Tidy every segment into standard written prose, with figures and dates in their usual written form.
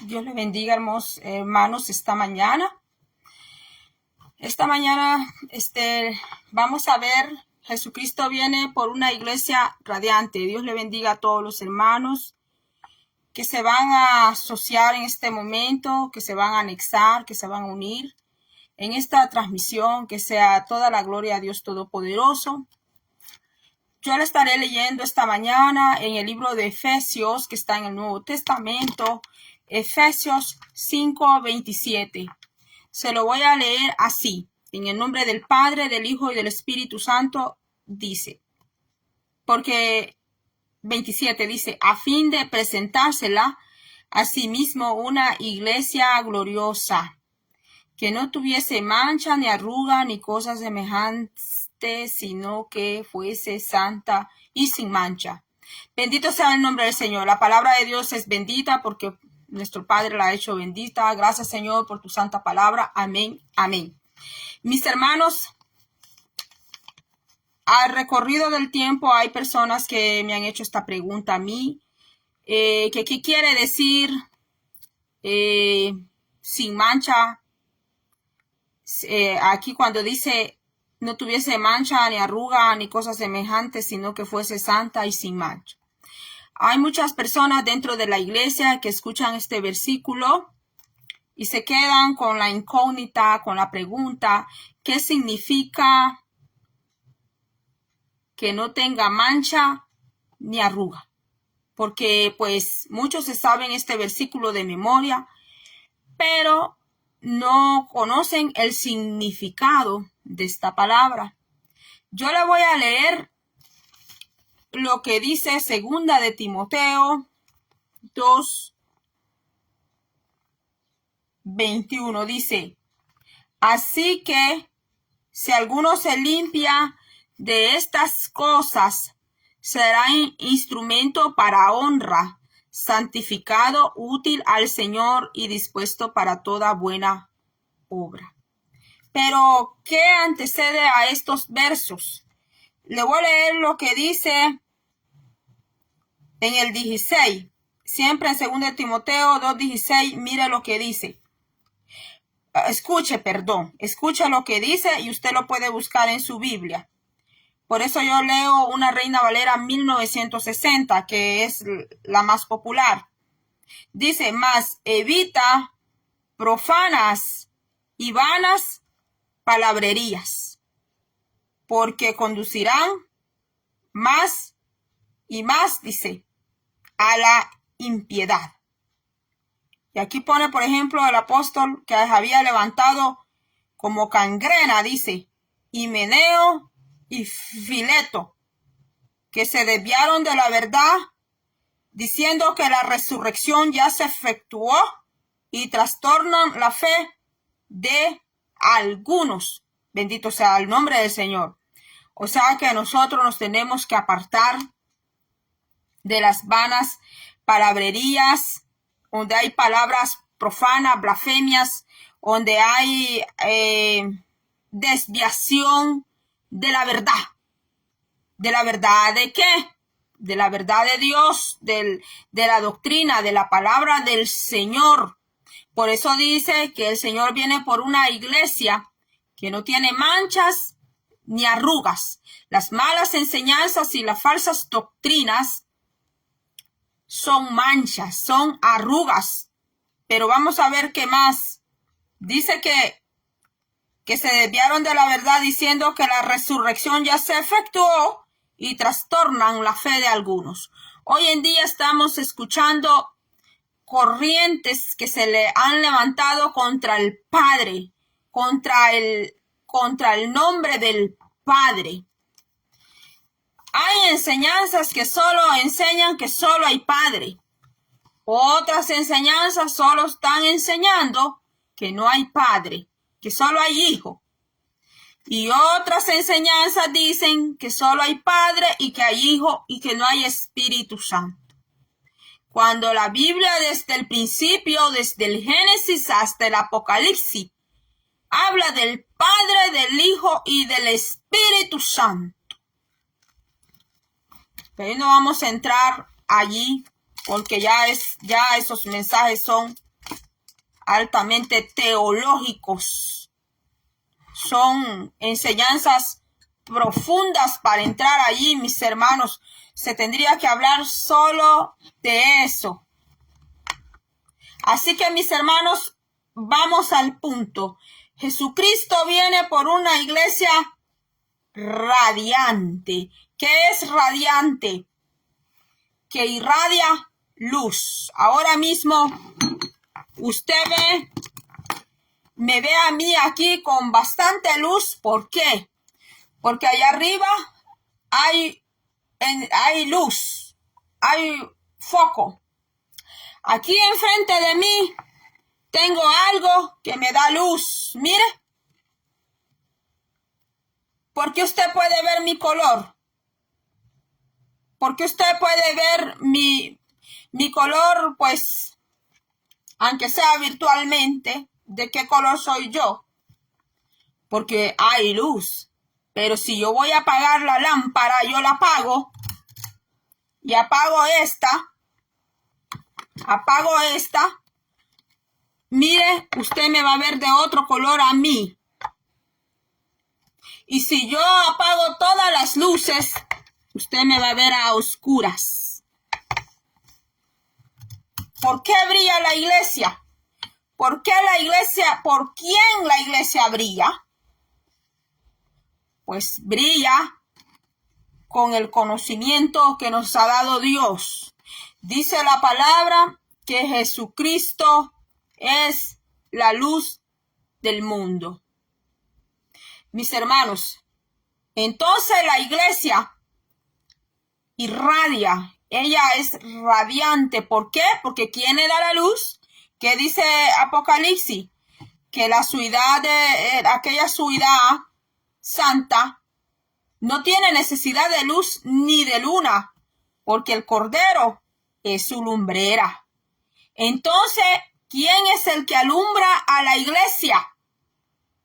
Dios les bendiga, hermanos, esta mañana. Vamos a ver, Jesucristo viene por una iglesia radiante. Dios le bendiga a todos los hermanos que se van a asociar en este momento, que se van a anexar, que se van a unir en esta transmisión, que sea toda la gloria a Dios Todopoderoso. Yo le estaré leyendo esta mañana en el libro de Efesios, que está en el Nuevo Testamento, Efesios 5:27. Se lo voy a leer así. En el nombre del Padre, del Hijo y del Espíritu Santo, dice. Porque 27 dice, a fin de presentársela a sí mismo una iglesia gloriosa, que no tuviese mancha, ni arruga, ni cosas semejantes, sino que fuese santa y sin mancha. Bendito sea el nombre del Señor. La palabra de Dios es bendita porque nuestro Padre la ha hecho bendita. Gracias, Señor, por tu santa palabra. Amén, amén. Mis hermanos, al recorrido del tiempo hay personas que me han hecho esta pregunta a mí. ¿Qué quiere decir sin mancha? Aquí cuando dice no tuviese mancha, ni arruga, ni cosas semejantes, sino que fuese santa y sin mancha. Hay muchas personas dentro de la iglesia que escuchan este versículo y se quedan con la incógnita, con la pregunta, ¿qué significa que no tenga mancha ni arruga? Porque pues muchos se saben este versículo de memoria, pero no conocen el significado de esta palabra. Yo le voy a leer lo que dice segunda de Timoteo 2:21. Dice, así que si alguno se limpia de estas cosas, será instrumento para honra, santificado, útil al Señor y dispuesto para toda buena obra. Pero, ¿qué antecede a estos versos? Le voy a leer lo que dice en el 16. Siempre en 2 Timoteo 2:16, mire lo que dice. Escuche lo que dice y usted lo puede buscar en su Biblia. Por eso yo leo una Reina Valera 1960, que es la más popular. Dice, mas evita profanas y vanas palabrerías, porque conducirán más y más, dice, a la impiedad. Y aquí pone, por ejemplo, el apóstol que había levantado como cangrena, dice, Himeneo y Fileto, que se desviaron de la verdad, diciendo que la resurrección ya se efectuó y trastornan la fe de algunos. Bendito sea el nombre del Señor. O sea que nosotros nos tenemos que apartar de las vanas palabrerías, donde hay palabras profanas, blasfemias, donde hay desviación de la verdad. ¿De la verdad de qué? De la verdad de Dios, de la doctrina, de la palabra del Señor. Por eso dice que el Señor viene por una iglesia que no tiene manchas ni arrugas. Las malas enseñanzas y las falsas doctrinas son manchas, son arrugas. Pero vamos a ver qué más. Dice que se desviaron de la verdad diciendo que la resurrección ya se efectuó y trastornan la fe de algunos. Hoy en día estamos escuchando corrientes que se le han levantado contra el Padre, contra el nombre del Padre. Hay enseñanzas que solo enseñan que solo hay Padre. Otras enseñanzas solo están enseñando que no hay Padre, que solo hay Hijo. Y otras enseñanzas dicen que solo hay Padre y que hay Hijo y que no hay Espíritu Santo. Cuando la Biblia desde el principio, desde el Génesis hasta el Apocalipsis, habla del Padre, del Hijo y del Espíritu Santo. Pero no vamos a entrar allí porque ya esos mensajes son altamente teológicos. Son enseñanzas profundas para entrar allí, mis hermanos. Se tendría que hablar solo de eso. Así que, mis hermanos, vamos al punto. Jesucristo viene por una iglesia radiante. ¿Qué es radiante? Que irradia luz. Ahora mismo usted me ve a mí aquí con bastante luz. ¿Por qué? Porque allá arriba hay luz, hay foco. Aquí enfrente de mí tengo algo que me da luz. Mire. Porque usted puede ver mi color. Porque usted puede ver mi color, pues, aunque sea virtualmente, de qué color soy yo. Porque hay luz. Pero si yo voy a apagar la lámpara, yo la apago. Y apago esta. Mire, usted me va a ver de otro color a mí. Y si yo apago todas las luces, usted me va a ver a oscuras. ¿Por qué brilla la iglesia? ¿Por qué la iglesia? ¿Por quién la iglesia brilla? Pues brilla con el conocimiento que nos ha dado Dios. Dice la palabra que Jesucristo es la luz del mundo. Mis hermanos, entonces la iglesia irradia, ella es radiante. ¿Por qué? Porque ¿quién le da la luz? ¿Qué dice Apocalipsis? Que la ciudad aquella ciudad santa no tiene necesidad de luz ni de luna, porque el Cordero es su lumbrera. Entonces, ¿quién es el que alumbra a la iglesia?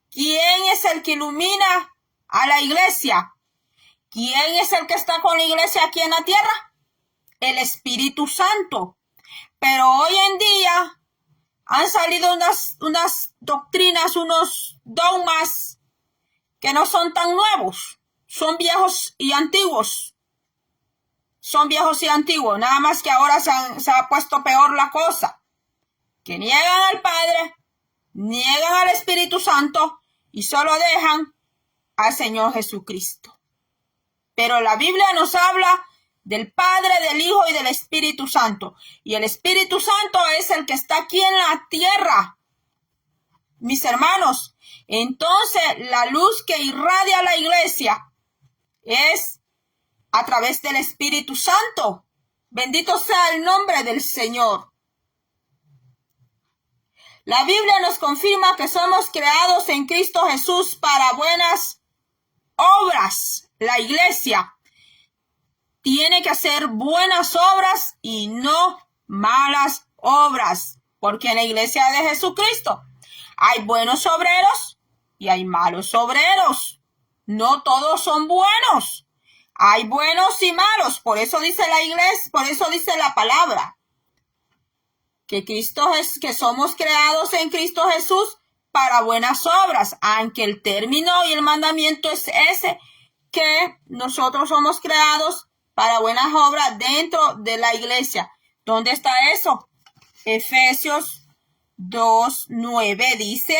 ¿Quién es el que ilumina a la iglesia? ¿Quién es el que está con la iglesia aquí en la tierra? El Espíritu Santo. Pero hoy en día han salido unas doctrinas, unos dogmas que no son tan nuevos. Son viejos y antiguos. Nada más que ahora se ha puesto peor la cosa. Que niegan al Padre, niegan al Espíritu Santo y solo dejan al Señor Jesucristo. Pero la Biblia nos habla del Padre, del Hijo y del Espíritu Santo. Y el Espíritu Santo es el que está aquí en la tierra. Mis hermanos, entonces la luz que irradia la iglesia es a través del Espíritu Santo. Bendito sea el nombre del Señor. La Biblia nos confirma que somos creados en Cristo Jesús para buenas obras. La iglesia tiene que hacer buenas obras y no malas obras, porque en la iglesia de Jesucristo hay buenos obreros y hay malos obreros. No todos son buenos. Hay buenos y malos. Por eso dice la iglesia, por eso dice la palabra, que somos creados en Cristo Jesús para buenas obras, aunque el término y el mandamiento es ese, que nosotros somos creados para buenas obras dentro de la iglesia. ¿Dónde está eso? Efesios 2:9 dice: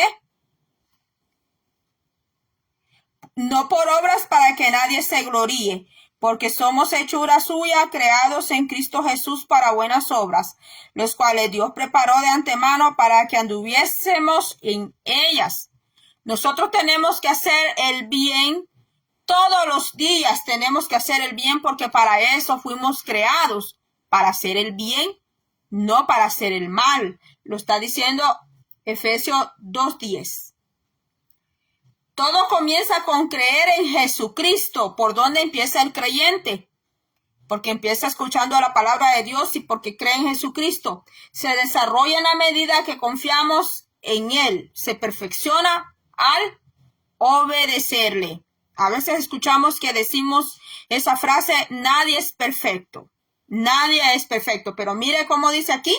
no por obras para que nadie se gloríe, porque somos hechura suya, creados en Cristo Jesús para buenas obras, los cuales Dios preparó de antemano para que anduviésemos en ellas. Nosotros tenemos que hacer el bien todos los días. Tenemos que hacer el bien porque para eso fuimos creados, para hacer el bien, no para hacer el mal. Lo está diciendo Efesios 2:10. Todo comienza con creer en Jesucristo. ¿Por dónde empieza el creyente? Porque empieza escuchando la palabra de Dios y porque cree en Jesucristo. Se desarrolla en la medida que confiamos en Él. Se perfecciona al obedecerle. A veces escuchamos que decimos esa frase: nadie es perfecto. Nadie es perfecto. Pero mire cómo dice aquí: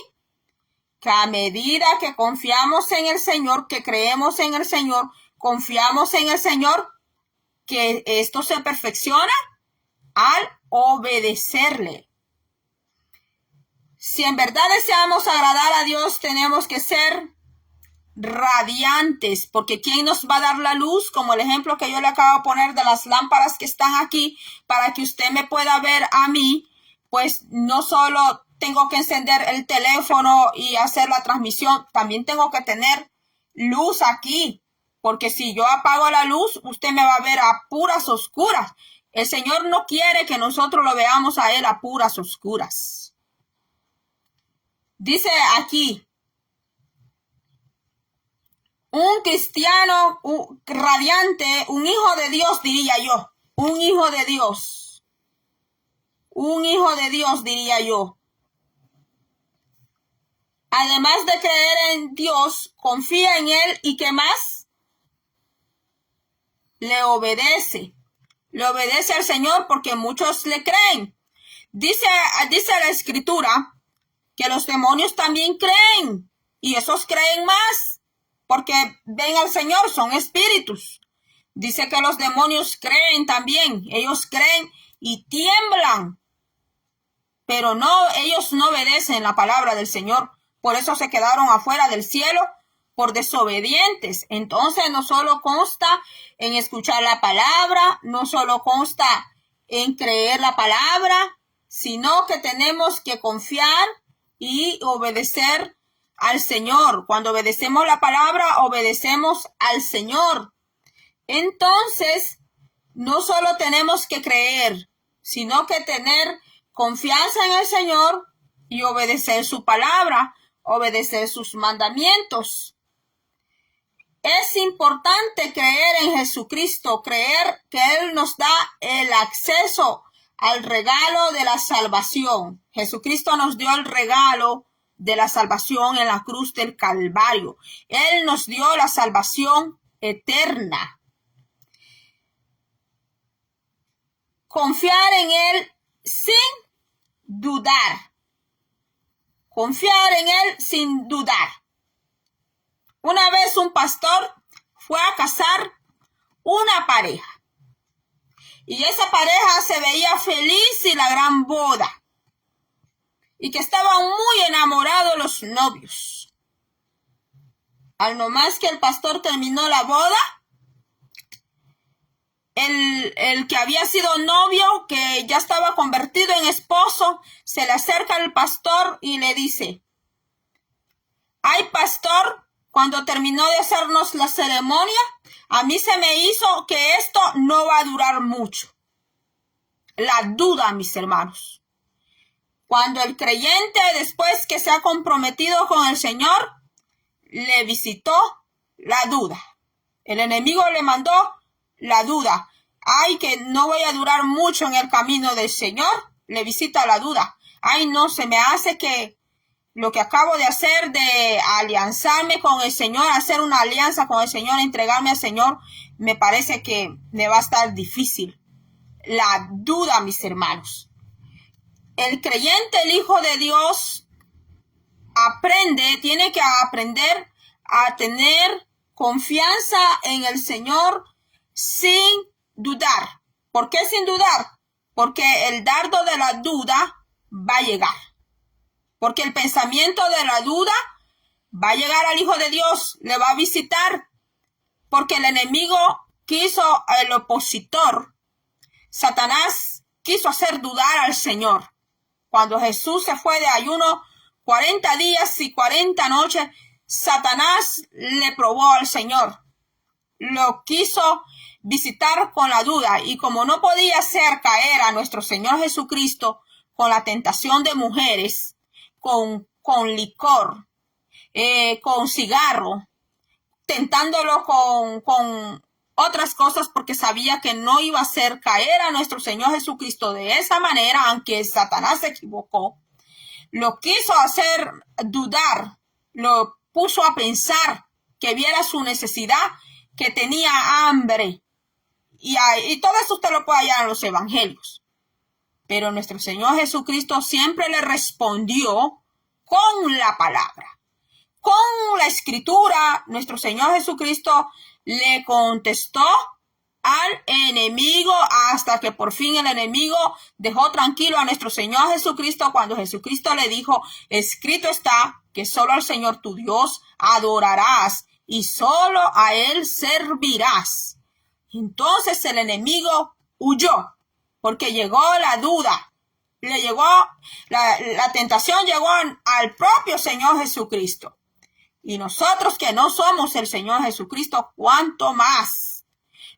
que a medida que confiamos en el Señor, que creemos en el Señor, confiamos en el Señor, que esto se perfecciona al obedecerle. Si en verdad deseamos agradar a Dios, tenemos que ser radiantes, porque ¿quién nos va a dar la luz? Como el ejemplo que yo le acabo de poner de las lámparas que están aquí, para que usted me pueda ver a mí, pues no solo tengo que encender el teléfono y hacer la transmisión, también tengo que tener luz aquí, porque si yo apago la luz, usted me va a ver a puras oscuras. El Señor no quiere que nosotros lo veamos a Él a puras oscuras. Dice aquí, un cristiano radiante, un hijo de Dios, diría yo. Un hijo de Dios. Un hijo de Dios, diría yo. Además de creer en Dios, confía en Él y ¿qué más? Le obedece. Le obedece al Señor porque muchos le creen. Dice la Escritura que los demonios también creen y esos creen más porque ven al Señor, son espíritus. Dice que los demonios creen también, ellos creen y tiemblan, pero no, ellos no obedecen la palabra del Señor, por eso se quedaron afuera del cielo por desobedientes. Entonces no solo consta en escuchar la palabra, no solo consta en creer la palabra, sino que tenemos que confiar y obedecer al Señor. Cuando obedecemos la palabra, obedecemos al Señor. Entonces, no solo tenemos que creer, sino que tener confianza en el Señor y obedecer su palabra, obedecer sus mandamientos. Es importante creer en Jesucristo, creer que Él nos da el acceso al regalo de la salvación. Jesucristo nos dio el regalo de la salvación en la cruz del Calvario. Él nos dio la salvación eterna. Confiar en Él sin dudar. Confiar en Él sin dudar. Una vez un pastor fue a casar una pareja. Y esa pareja se veía feliz y la gran boda. Y que estaban muy enamorados los novios. Al nomás que el pastor terminó la boda, el que había sido novio, que ya estaba convertido en esposo, se le acerca al pastor y le dice: ay, pastor, cuando terminó de hacernos la ceremonia, a mí se me hizo que esto no va a durar mucho. La duda, mis hermanos. Cuando el creyente, después que se ha comprometido con el Señor, le visitó la duda. El enemigo le mandó la duda. Ay, que no voy a durar mucho en el camino del Señor. Le visita la duda. Ay, no, se me hace que lo que acabo de hacer de alianzarme con el Señor, hacer una alianza con el Señor, entregarme al Señor, me parece que me va a estar difícil. La duda, mis hermanos. El creyente, el Hijo de Dios, tiene que aprender a tener confianza en el Señor sin dudar. ¿Por qué sin dudar? Porque el dardo de la duda va a llegar. Porque el pensamiento de la duda va a llegar al Hijo de Dios, le va a visitar. Porque el enemigo quiso, el opositor, Satanás, quiso hacer dudar al Señor. Cuando Jesús se fue de ayuno 40 días y 40 noches, Satanás le probó al Señor. Lo quiso visitar con la duda, y como no podía hacer caer a nuestro Señor Jesucristo con la tentación de mujeres, con licor, con cigarro, tentándolo con otras cosas, porque sabía que no iba a hacer caer a nuestro Señor Jesucristo de esa manera, aunque Satanás se equivocó. Lo quiso hacer dudar, lo puso a pensar, que viera su necesidad, que tenía hambre. Y todo eso usted lo puede hallar en los evangelios. Pero nuestro Señor Jesucristo siempre le respondió con la palabra. con la escritura, nuestro Señor Jesucristo le contestó al enemigo hasta que por fin el enemigo dejó tranquilo a nuestro Señor Jesucristo cuando Jesucristo le dijo, escrito está que solo al Señor tu Dios adorarás y solo a Él servirás. Entonces el enemigo huyó porque llegó la duda, le llegó la tentación, llegó al propio Señor Jesucristo. Y nosotros que no somos el Señor Jesucristo, ¿cuánto más?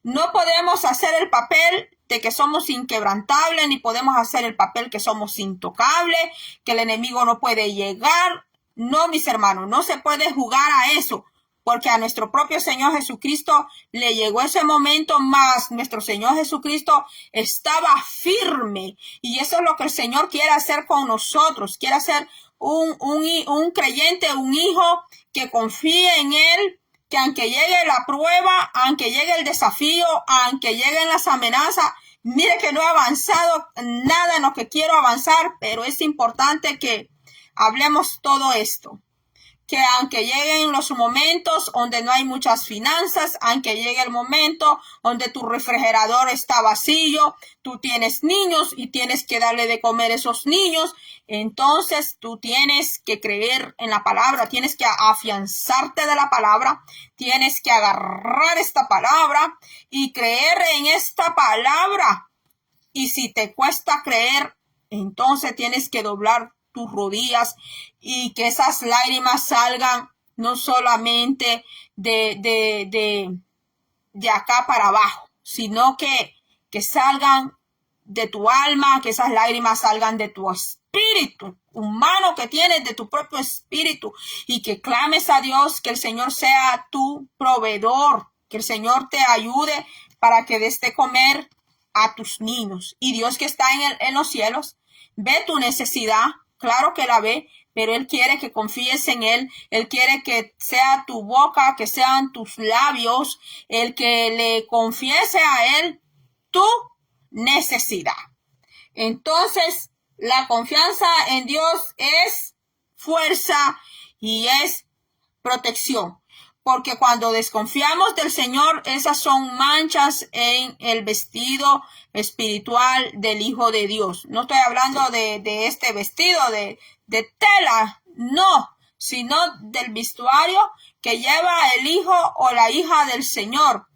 No podemos hacer el papel de que somos inquebrantables, ni podemos hacer el papel que somos intocables, que el enemigo no puede llegar. No, mis hermanos, no se puede jugar a eso, porque a nuestro propio Señor Jesucristo le llegó ese momento, más nuestro Señor Jesucristo estaba firme. Y eso es lo que el Señor quiere hacer con nosotros. Quiere hacer un creyente, un hijo que confíe en Él, que aunque llegue la prueba, aunque llegue el desafío, aunque lleguen las amenazas, mire que no he avanzado nada en lo que quiero avanzar, pero es importante que hablemos todo esto. Que aunque lleguen los momentos donde no hay muchas finanzas, aunque llegue el momento donde tu refrigerador está vacío, tú tienes niños y tienes que darle de comer a esos niños, entonces tú tienes que creer en la palabra, tienes que afianzarte de la palabra, tienes que agarrar esta palabra y creer en esta palabra. Y si te cuesta creer, entonces tienes que doblar tus rodillas y que esas lágrimas salgan no solamente de acá para abajo, sino que salgan de tu alma, que esas lágrimas salgan de tu espíritu humano que tienes, de tu propio espíritu, y que clames a Dios, que el Señor sea tu proveedor, que el Señor te ayude para que des de comer a tus niños. Y Dios que está en los cielos ve tu necesidad, claro que la ve, pero Él quiere que confíes en Él. Él quiere que sea tu boca, que sean tus labios, el que le confiese a Él tu necesidad. Entonces, la confianza en Dios es fuerza y es protección. Porque cuando desconfiamos del Señor, esas son manchas en el vestido espiritual del Hijo de Dios. No estoy hablando de este vestido de tela, no, sino del vestuario que lleva el hijo o la hija del Señor.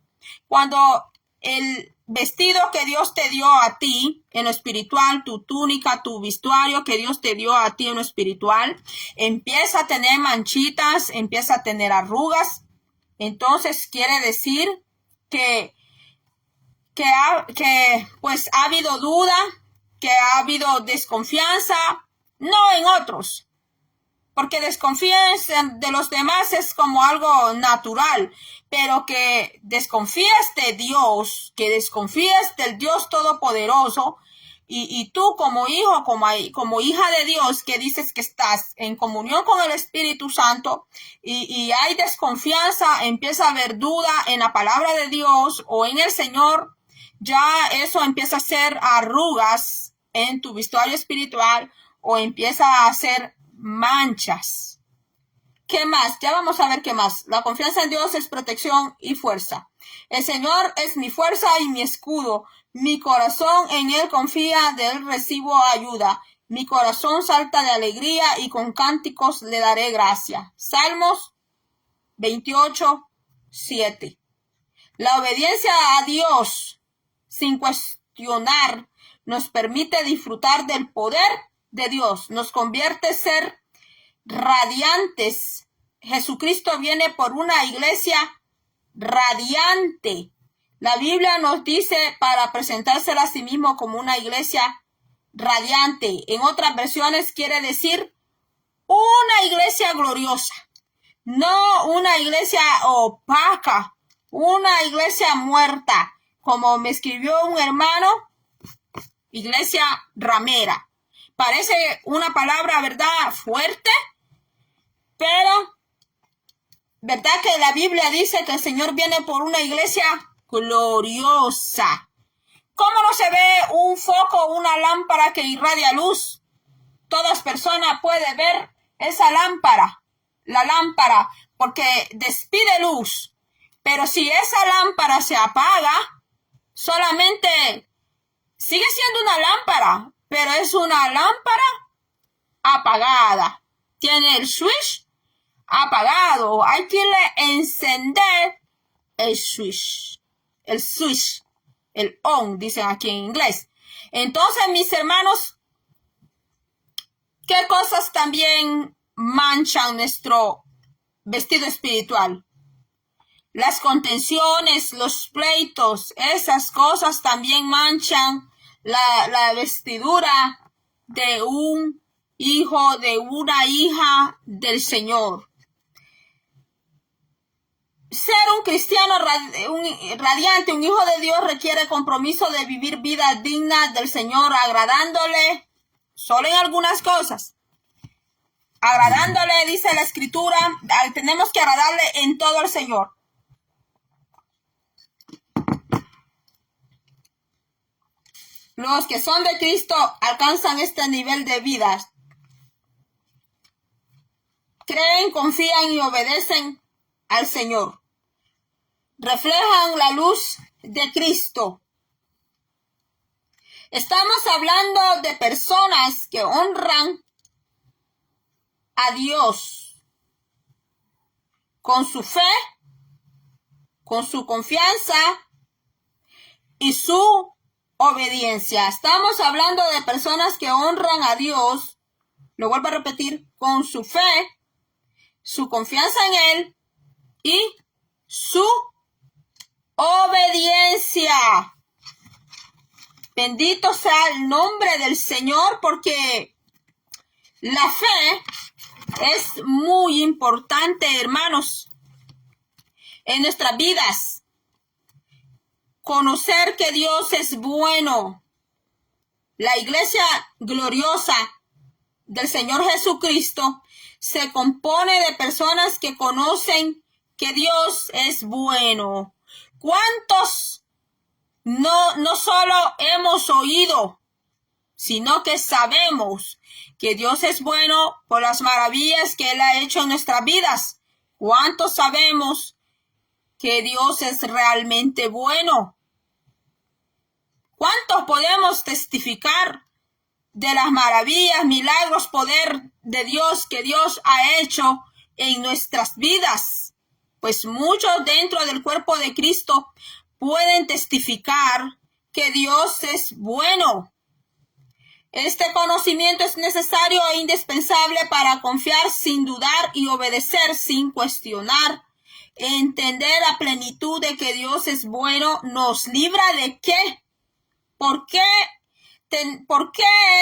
Cuando el vestido que Dios te dio a ti en lo espiritual, tu túnica, tu vestuario que Dios te dio a ti en lo espiritual, empieza a tener manchitas, empieza a tener arrugas, entonces quiere decir que pues ha habido duda, que ha habido desconfianza, no en otros, porque desconfíes de los demás es como algo natural, pero que desconfíes de Dios, que desconfíes del Dios Todopoderoso, y tú como hijo, como hija de Dios, que dices que estás en comunión con el Espíritu Santo, y hay desconfianza, empieza a haber duda en la palabra de Dios o en el Señor, ya eso empieza a hacer arrugas en tu vestuario espiritual o empieza a hacer manchas. ¿Qué más? Ya vamos a ver qué más. La confianza en Dios es protección y fuerza. El Señor es mi fuerza y mi escudo. Mi corazón en Él confía, de Él recibo ayuda. Mi corazón salta de alegría y con cánticos le daré gracia. Salmos 28, 7. La obediencia a Dios sin cuestionar nos permite disfrutar del poder de Dios. Nos convierte en ser radiantes. Jesucristo viene por una iglesia radiante. La Biblia nos dice para presentársela a sí mismo como una iglesia radiante. En otras versiones quiere decir una iglesia gloriosa, no una iglesia opaca, una iglesia muerta, como me escribió un hermano, iglesia ramera. Parece una palabra, ¿verdad?, fuerte, pero ¿verdad que la Biblia dice que el Señor viene por una iglesia gloriosa? ¿Cómo no se ve un foco, una lámpara que irradia luz? Todas personas pueden ver esa lámpara. la lámpara porque despide luz. Pero si esa lámpara se apaga, solamente sigue siendo una lámpara, pero es una lámpara apagada. Tiene el switch apagado. Hay que encender el switch. El on, dicen aquí en inglés. Entonces, mis hermanos, ¿qué cosas también manchan nuestro vestido espiritual? Las contenciones, los pleitos, esas cosas también manchan la vestidura de un hijo, de una hija del Señor. Ser un cristiano radiante, un hijo de Dios, requiere compromiso de vivir vidas dignas del Señor, agradándole solo en algunas cosas. Agradándole, dice la Escritura, tenemos que agradarle en todo al Señor. Los que son de Cristo alcanzan este nivel de vida. Creen, confían y obedecen al Señor. Reflejan la luz de Cristo. Estamos hablando de personas que honran a Dios con su fe, con su confianza y su obediencia. Estamos hablando de personas que honran a Dios, lo vuelvo a repetir, con su fe, su confianza en Él y su obediencia. Bendito sea el nombre del Señor, porque la fe es muy importante, hermanos, en nuestras vidas. Conocer que Dios es bueno. La iglesia gloriosa del Señor Jesucristo se compone de personas que conocen que Dios es bueno. ¿Cuántos no solo hemos oído, sino que sabemos que Dios es bueno por las maravillas que Él ha hecho en nuestras vidas? ¿Cuántos sabemos que Dios es realmente bueno? ¿Cuántos podemos testificar de las maravillas, milagros, poder de Dios que Dios ha hecho en nuestras vidas? Pues muchos dentro del cuerpo de Cristo pueden testificar que Dios es bueno. Este conocimiento es necesario e indispensable para confiar sin dudar y obedecer sin cuestionar. Entender a plenitud de que Dios es bueno nos libra de ¿qué? ¿Por qué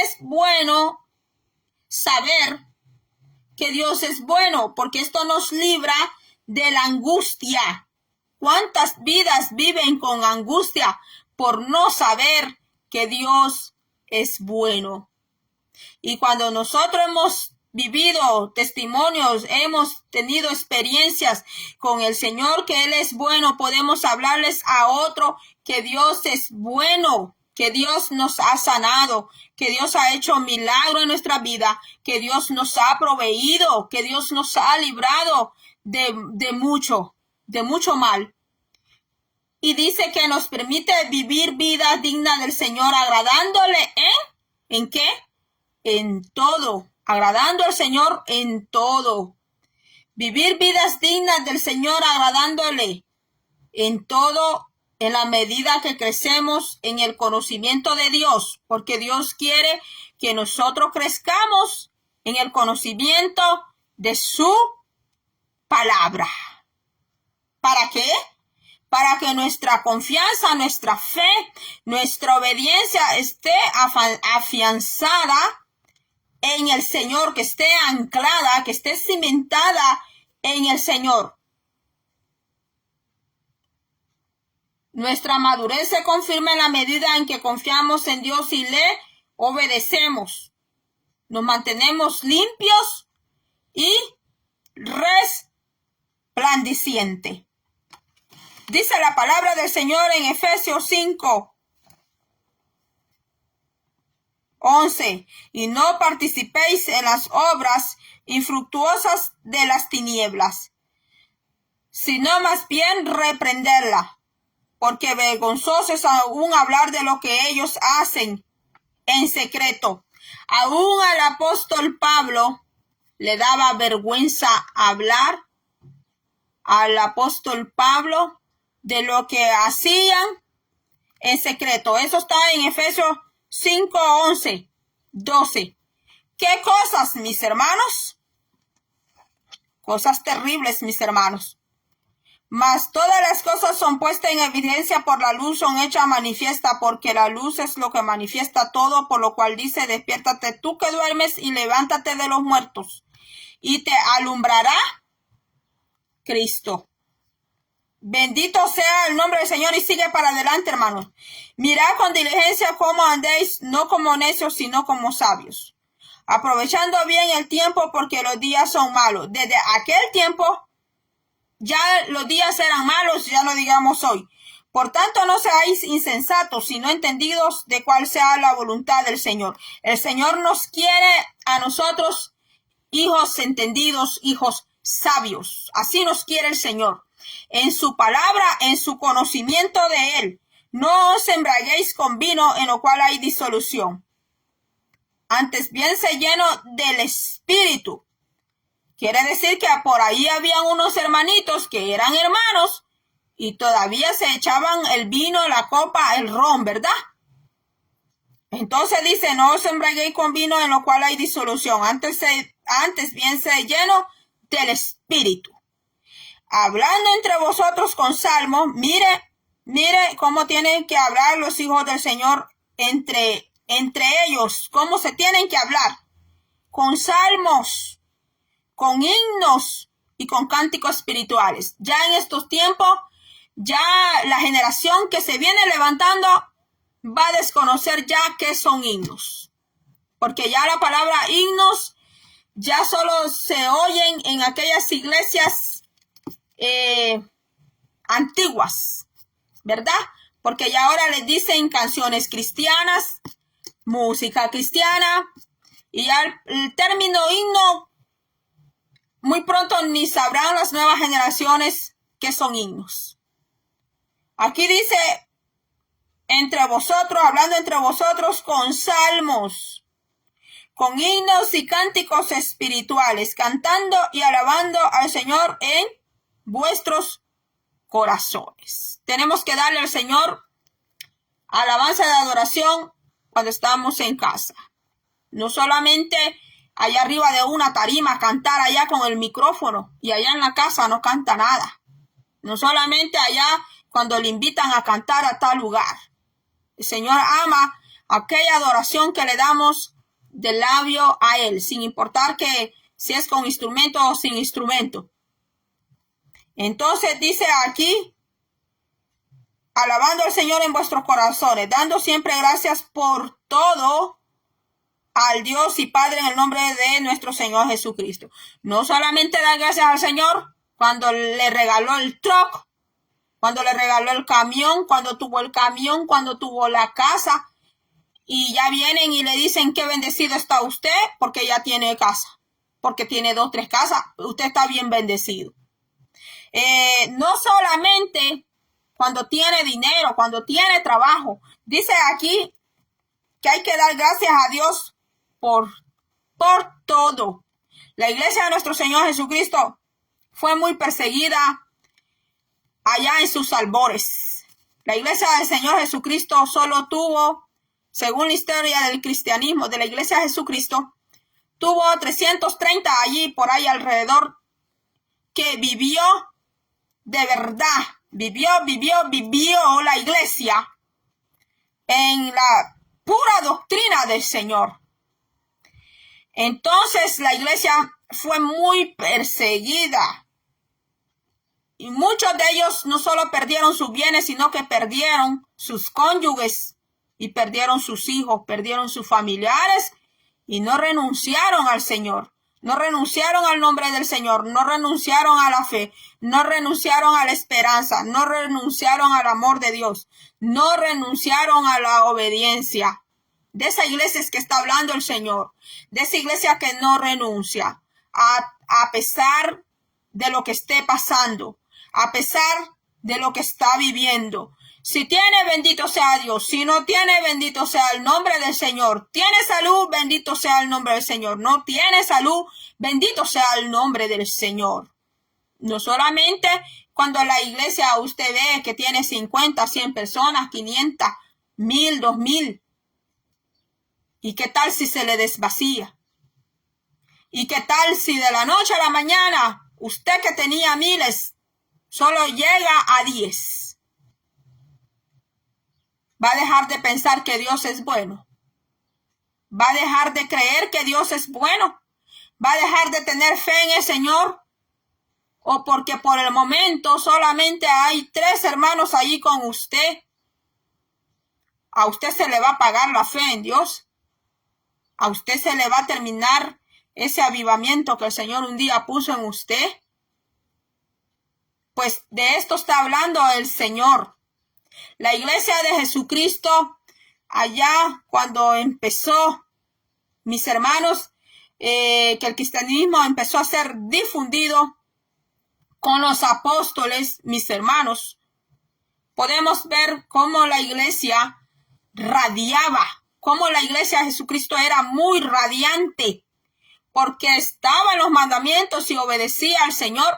es bueno saber que Dios es bueno? Porque esto nos libra de la angustia. ¿Cuántas vidas viven con angustia por no saber que Dios es bueno? Y cuando nosotros hemos vivido testimonios, hemos tenido experiencias con el Señor, que Él es bueno, podemos hablarles a otro que Dios es bueno, que Dios nos ha sanado, que Dios ha hecho milagro en nuestra vida, que Dios nos ha proveído, que Dios nos ha librado de mucho mal. Y dice que nos permite vivir vidas dignas del Señor, agradándole ¿en qué? En todo, agradando al Señor en todo. Vivir vidas dignas del Señor, agradándole en todo, en la medida que crecemos en el conocimiento de Dios, porque Dios quiere que nosotros crezcamos en el conocimiento de su palabra. ¿Para qué? Para que nuestra confianza, nuestra fe, nuestra obediencia esté afianzada en el Señor, que esté anclada, que esté cimentada en el Señor. Nuestra madurez se confirma en la medida en que confiamos en Dios y le obedecemos. Nos mantenemos limpios y resplandecientes. Dice la palabra del Señor en Efesios 5, 11. Y no participéis en las obras infructuosas de las tinieblas, sino más bien reprenderla, porque vergonzoso es aún hablar de lo que ellos hacen en secreto. Aún al apóstol Pablo le daba vergüenza hablar al apóstol Pablo de lo que hacían en secreto. Eso está en Efesios 5, 11, 12. ¿Qué cosas, mis hermanos? Cosas terribles, mis hermanos. Mas todas las cosas son puestas en evidencia por la luz, son hechas manifiesta, porque la luz es lo que manifiesta todo, por lo cual dice, despiértate tú que duermes y levántate de los muertos, y te alumbrará Cristo. Bendito sea el nombre del Señor, y sigue para adelante, hermanos. Mirad con diligencia cómo andéis, no como necios, sino como sabios, aprovechando bien el tiempo, porque los días son malos. Desde aquel tiempo ya los días eran malos, ya lo digamos hoy. Por tanto, no seáis insensatos, sino entendidos de cuál sea la voluntad del Señor. El Señor nos quiere a nosotros, hijos entendidos, hijos sabios. Así nos quiere el Señor. En su palabra, en su conocimiento de Él. No os embriaguéis con vino, en lo cual hay disolución. Antes bien se lleno del Espíritu. Quiere decir que por ahí habían unos hermanitos que eran hermanos y todavía se echaban el vino, la copa, el ron, ¿verdad? Entonces dice, no os embriaguéis con vino en lo cual hay disolución. Antes bien se lleno del Espíritu. Hablando entre vosotros con salmos, mire cómo tienen que hablar los hijos del Señor entre ellos, cómo se tienen que hablar. Con salmos, con himnos y con cánticos espirituales. Ya en estos tiempos, ya la generación que se viene levantando va a desconocer ya qué son himnos. Porque ya la palabra himnos ya solo se oyen en aquellas iglesias antiguas, ¿verdad? Porque ya ahora les dicen canciones cristianas, música cristiana, y ya el término himno muy pronto ni sabrán las nuevas generaciones qué son himnos. Aquí dice, entre vosotros, hablando entre vosotros con salmos, con himnos y cánticos espirituales, cantando y alabando al Señor en vuestros corazones. Tenemos que darle al Señor alabanza de adoración cuando estamos en casa. No solamente allá arriba de una tarima, cantar allá con el micrófono, y allá en la casa no canta nada. No solamente allá cuando le invitan a cantar a tal lugar. El Señor ama aquella adoración que le damos del labio a Él, sin importar que si es con instrumento o sin instrumento. Entonces dice aquí, alabando al Señor en vuestros corazones, dando siempre gracias por todo al Dios y Padre en el nombre de nuestro Señor Jesucristo. No solamente dar gracias al Señor cuando le regaló el truck, cuando le regaló el camión, cuando tuvo el camión, cuando tuvo la casa, y ya vienen y le dicen qué bendecido está usted porque ya tiene casa, porque tiene 2, 3 casas, usted está bien bendecido. No solamente cuando tiene dinero, cuando tiene trabajo. Dice aquí que hay que dar gracias a Dios por todo. La iglesia de nuestro Señor Jesucristo fue muy perseguida allá en sus albores. La iglesia del Señor Jesucristo solo tuvo, según la historia del cristianismo, de la iglesia de Jesucristo, tuvo 330 allí por ahí alrededor que vivió de verdad, vivió la iglesia en la pura doctrina del Señor. Entonces la iglesia fue muy perseguida. Y muchos de ellos no solo perdieron sus bienes, sino que perdieron sus cónyuges y perdieron sus hijos, perdieron sus familiares y no renunciaron al Señor. No renunciaron al nombre del Señor, no renunciaron a la fe, no renunciaron a la esperanza, no renunciaron al amor de Dios, no renunciaron a la obediencia. De esa iglesia es que está hablando el Señor. De esa iglesia que no renuncia a pesar de lo que esté pasando, a pesar de lo que está viviendo. Si tiene, bendito sea Dios. Si no tiene, bendito sea el nombre del Señor. Tiene salud, bendito sea el nombre del Señor. No tiene salud, bendito sea el nombre del Señor. No solamente cuando la iglesia usted ve que tiene 50, 100 personas, 500, 1000, 2000. ¿Y qué tal si se le desvacía? ¿Y qué tal si de la noche a la mañana usted que tenía miles solo llega a 10? ¿Va a dejar de pensar que Dios es bueno? ¿Va a dejar de creer que Dios es bueno? ¿Va a dejar de tener fe en el Señor? ¿O porque por el momento solamente hay 3 hermanos allí con usted? ¿A usted se le va a pagar la fe en Dios? ¿A usted se le va a terminar ese avivamiento que el Señor un día puso en usted? Pues de esto está hablando el Señor. La iglesia de Jesucristo, allá cuando empezó, mis hermanos, que el cristianismo empezó a ser difundido con los apóstoles, mis hermanos, podemos ver cómo la iglesia radiaba, cómo la iglesia de Jesucristo era muy radiante, porque estaban los mandamientos y obedecía al Señor.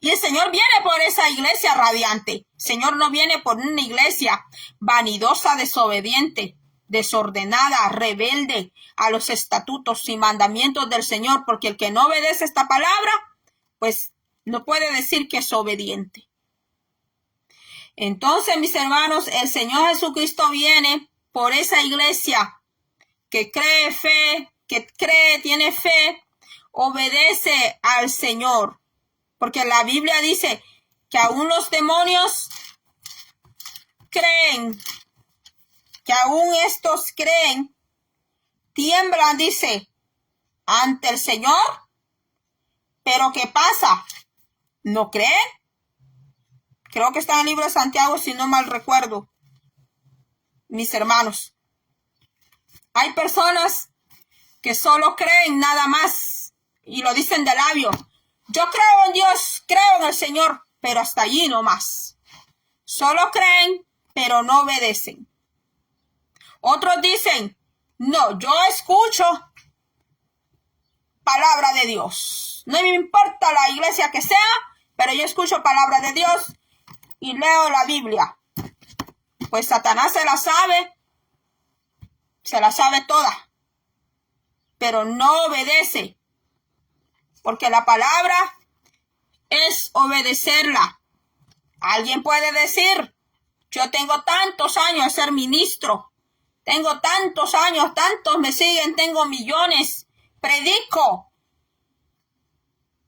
Y el Señor viene por esa iglesia radiante. El Señor no viene por una iglesia vanidosa, desobediente, desordenada, rebelde a los estatutos y mandamientos del Señor, porque el que no obedece esta palabra, pues no puede decir que es obediente. Entonces, mis hermanos, el Señor Jesucristo viene por esa iglesia que cree fe, que cree, tiene fe, obedece al Señor. Porque la Biblia dice que aún los demonios creen, que aún estos creen, tiemblan, dice, ante el Señor. Pero ¿qué pasa? ¿No creen? Creo que está en el libro de Santiago, si no mal recuerdo. Mis hermanos, hay personas que solo creen nada más y lo dicen de labio. Yo creo en Dios, creo en el Señor, pero hasta allí no más. Solo creen, pero no obedecen. Otros dicen, no, yo escucho palabra de Dios. No me importa la iglesia que sea, pero yo escucho palabra de Dios y leo la Biblia. Pues Satanás se la sabe toda, pero no obedece. Porque la palabra es obedecerla. Alguien puede decir, yo tengo tantos años de ser ministro, tengo tantos años, tantos me siguen, tengo millones, predico.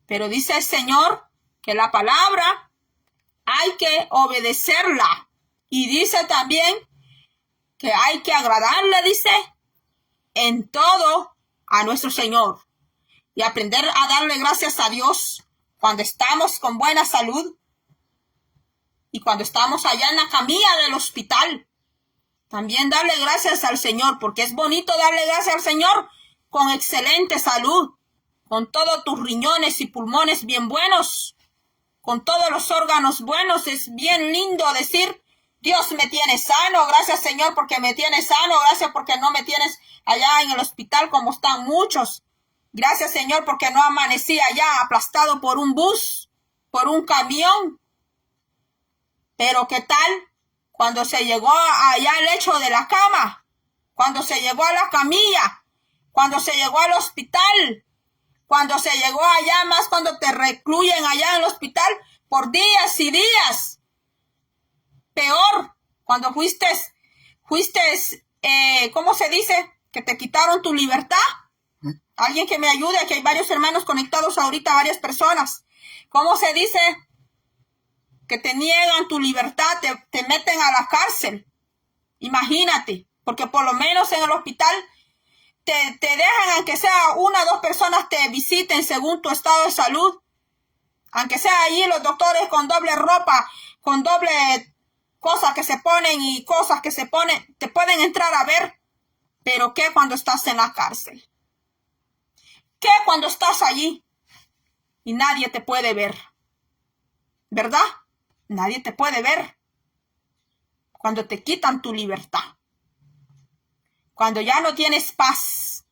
Pero dice el Señor que la palabra hay que obedecerla. Y dice también que hay que agradarle, dice, en todo a nuestro Señor. Y aprender a darle gracias a Dios cuando estamos con buena salud y cuando estamos allá en la camilla del hospital. También darle gracias al Señor, porque es bonito darle gracias al Señor con excelente salud, con todos tus riñones y pulmones bien buenos, con todos los órganos buenos. Es bien lindo decir, Dios me tiene sano, gracias Señor porque me tienes sano, gracias porque no me tienes allá en el hospital como están muchos. Gracias, Señor, porque no amanecí allá aplastado por un bus, por un camión. Pero ¿qué tal cuando se llegó allá al lecho de la cama? Cuando se llegó a la camilla, cuando se llegó al hospital, cuando se llegó allá, más cuando te recluyen allá en el hospital por días y días. Peor, cuando fuiste, ¿cómo se dice? Que te quitaron tu libertad. Alguien que me ayude, que hay varios hermanos conectados ahorita, varias personas. ¿Cómo se dice? Que te niegan tu libertad, te meten a la cárcel. Imagínate, porque por lo menos en el hospital te dejan, aunque sea 1 o 2 personas te visiten según tu estado de salud. Aunque sea allí los doctores con doble ropa, con doble cosas que se ponen y cosas que se ponen, te pueden entrar a ver. Pero ¿qué cuando estás en la cárcel? ¿Qué cuando estás allí y nadie te puede ver? ¿Verdad? Nadie te puede ver. Cuando te quitan tu libertad. Cuando ya no tienes paz.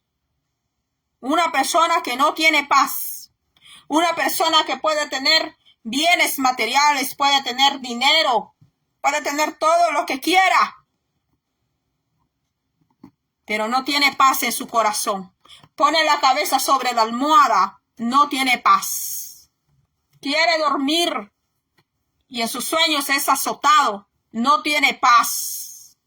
Una persona que no tiene paz. Una persona que puede tener bienes materiales, puede tener dinero, puede tener todo lo que quiera, pero no tiene paz en su corazón. Pone la cabeza sobre la almohada, no tiene paz. Quiere dormir y en sus sueños es azotado, no tiene paz.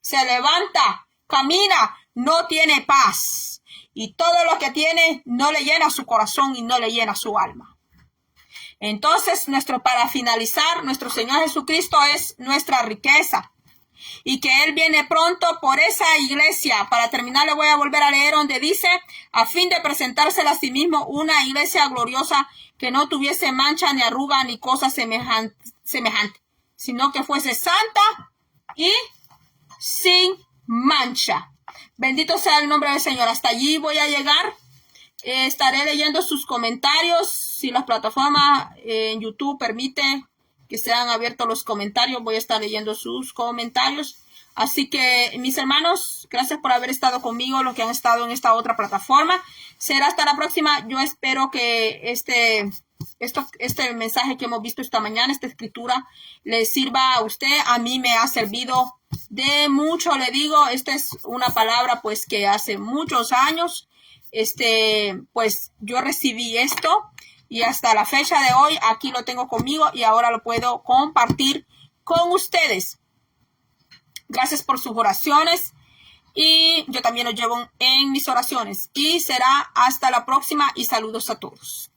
Se levanta, camina, no tiene paz. Y todo lo que tiene no le llena su corazón y no le llena su alma. Entonces, para finalizar, nuestro Señor Jesucristo es nuestra riqueza. Y que Él viene pronto por esa iglesia. Para terminar, le voy a volver a leer donde dice, a fin de presentársela a sí mismo una iglesia gloriosa que no tuviese mancha ni arruga ni cosa semejante, sino que fuese santa y sin mancha. Bendito sea el nombre del Señor. Hasta allí voy a llegar. Estaré leyendo sus comentarios. Si las plataformas en YouTube permiten que sean abiertos los comentarios, voy a estar leyendo sus comentarios. Así que, mis hermanos, gracias por haber estado conmigo, los que han estado en esta otra plataforma. Será hasta la próxima. Yo espero que este mensaje que hemos visto esta mañana, esta escritura, le sirva a usted. A mí me ha servido de mucho, le digo. Esta es una palabra, pues, que hace muchos años, pues, yo recibí esto. Y hasta la fecha de hoy, aquí lo tengo conmigo y ahora lo puedo compartir con ustedes. Gracias por sus oraciones y yo también los llevo en mis oraciones. Y será hasta la próxima y saludos a todos.